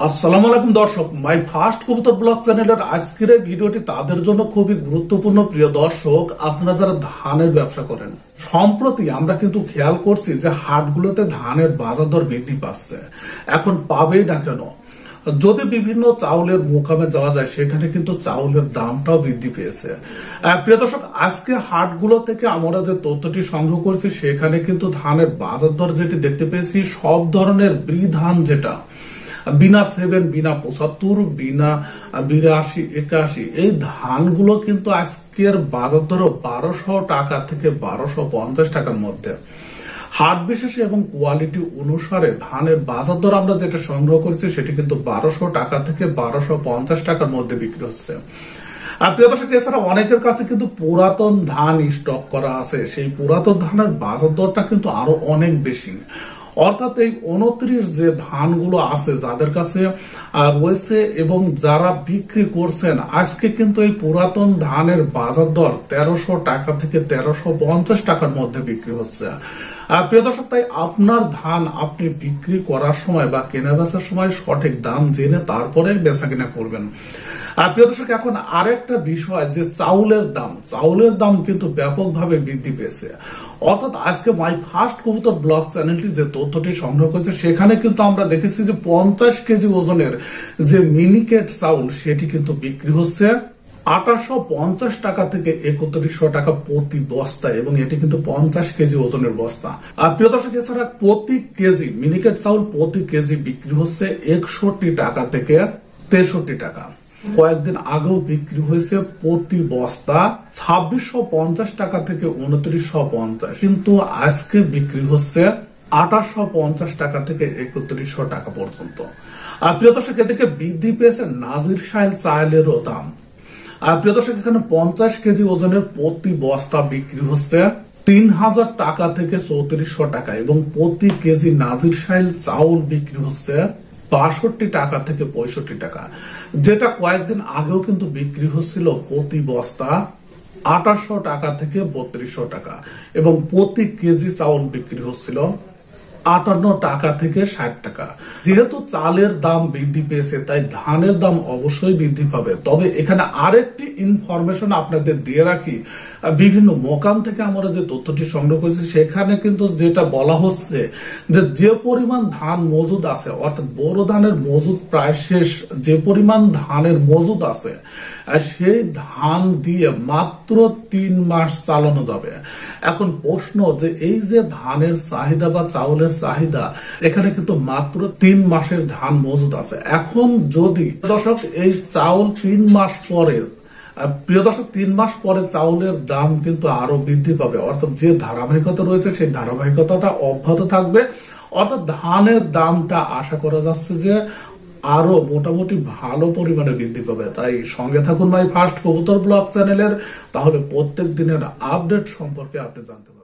আসসালামু আলাইকুম দর্শক, মাই ফার্স্ট কবুতর ব্লগ চ্যানেলের আজকের এই ভিডিওটি তাদের জন্য খুবই গুরুত্বপূর্ণ। প্রিয় দর্শক, আপনারা যারা ধানের ব্যবসা করেন, সম্প্রতি আমরা কিন্তু খেয়াল করছি যে হাটগুলোতে ধানের বাজার দর বৃদ্ধি পাচ্ছে। এখন পাবেই না কেন, যদি বিভিন্ন চাউলের মোকামে যাওয়া যায় সেখানে কিন্তু চাউলের দামটাও বৃদ্ধি পেয়েছে। প্রিয় দর্শক, আজকে হাটগুলো থেকে আমরা যে তথ্যটি সংগ্রহ করছি সেখানে কিন্তু ধানের বাজার দর যেটি দেখতে পেয়েছি, সব ধরনের ব্রি ধান, যেটা বিনা 7, বিনা 75, বিনা 82, 81, এই ধানগুলো কিন্তু আজকের বাজার দর 1200 টাকা থেকে 1250 টাকার মধ্যে। হাট বিশেষে এবং কোয়ালিটি অনুসারে ধানের বাজার দর আমরা যেটা সংগ্রহ করছি সেটি কিন্তু 1200 টাকা থেকে 1250 টাকার মধ্যে বিক্রি হচ্ছে। আর প্রিয় দর্শক, এছাড়া অনেকের কাছে কিন্তু পুরাতন ধান স্টক করা আছে, সেই পুরাতন ধানের বাজার দরটা কিন্তু আরো অনেক বেশি। অর্থাৎ এই 29 যে ধানগুলো আছে যাদের কাছে রয়েছে এবং যারা বিক্রি করছেন, আজকে কিন্তু এই পুরাতন ধানের বাজার দর 1300 টাকা থেকে 1350 টাকার মধ্যে বিক্রি হচ্ছে। প্রিয় দর্শক, তাই আপনার ধান আপনি বিক্রি করার সময় বা কেনা বেচার সময় সঠিক দাম জেনে তারপরে বেচা কেনা করবেন। প্রিয় দর্শক, এখন আরেকটা বিষয় যে চাউলের দাম কিন্তু ব্যাপকভাবে বৃদ্ধি পেয়েছে। অর্থাৎ আজকে মাই ফার্স্ট কবুতর ব্লগ চ্যানেলটি যে তথ্যটি সংগ্রহ করেছে সেখানে কিন্তু আমরা দেখেছি যে 50 কেজি ওজনের যে মিনিকেট চাউল সেটি কিন্তু বিক্রি হচ্ছে 2850 টাকা থেকে 3100 টাকা প্রতি বস্তা, এবং এটি কিন্তু 50 কেজি ওজনের বস্তা। আর প্রিয় দর্শক, এছাড়া প্রতি কেজি মিনিকেট চাউল প্রতি কেজি বিক্রি হচ্ছে 61 টাকা থেকে 63 টাকা। কয়েকদিন আগেও বিক্রি হয়েছে প্রতি বস্তা 2650 টাকা থেকে 2950, কিন্তু আজকে বিক্রি হচ্ছে 2850 টাকা থেকে 3100 টাকা পর্যন্ত। আর প্রিয় দর্শক, এদিকে বৃদ্ধি পেয়েছে নাজির শাইল চালেরও দাম। আর প্রিয় দর্শক, এখানে 50 কেজি ওজনের প্রতি বস্তা বিক্রি হচ্ছে 3000 টাকা থেকে 3400 টাকা, এবং প্রতি কেজি নাজির শাইল চাউল বিক্রি হচ্ছে 62 টাকা থেকে 65 টাকা, যেটা কয়েকদিন আগেও কিন্তু বিক্রি হচ্ছিল প্রতি বস্তা 2800 টাকা থেকে 3200 টাকা, এবং প্রতি কেজি চাউল বিক্রি হচ্ছিল 58 টাকা থেকে 60 টাকা। যেহেতু চালের দাম বৃদ্ধি পেয়েছে তাই ধানের দাম অবশ্যই বৃদ্ধি পাবে। তবে এখানে আরেকটি ইনফরমেশন আপনাদের দিয়ে রাখি, বিভিন্ন মোকাম থেকে আমরা যে তথ্যটি সংগ্রহ করেছি সেখানে কিন্তু যেটা বলা হচ্ছে যে পরিমাণ ধান মজুদ আছে, অর্থাৎ বোরো ধানের মজুদ প্রায় শেষ, যে পরিমাণ ধানের মজুদ আছে সেই ধান দিয়ে মাত্র 3 মাস চালানো যাবে। এখন প্রশ্ন যে এই যে ধানের চাহিদা বা চাউলের চাহিদা, এখানে কিন্তু মাত্র 3 মাসের ধান মজুদ আছে। এখন যদি দর্শক এই চাউল 3 মাস পরে, প্রিয় দর্শক, 3 মাস পরে চাউলের দাম কিন্তু আরো বৃদ্ধি পাবে, অর্থাৎ যে ধারাবাহিকতা রয়েছে সেই ধারাবাহিকতাটা অব্যাহত থাকবে। অর্থাৎ ধানের দামটা আশা করা যাচ্ছে যে আরো মোটামুটি ভালো পরিমাণে বৃদ্ধি পাবে। তাই সঙ্গে থাকুন মাই ফার্স্ট কবুতর ব্লগ চ্যানেলের, তাহলে প্রত্যেক দিনের আপডেট সম্পর্কে আপনি জানতে পারবেন।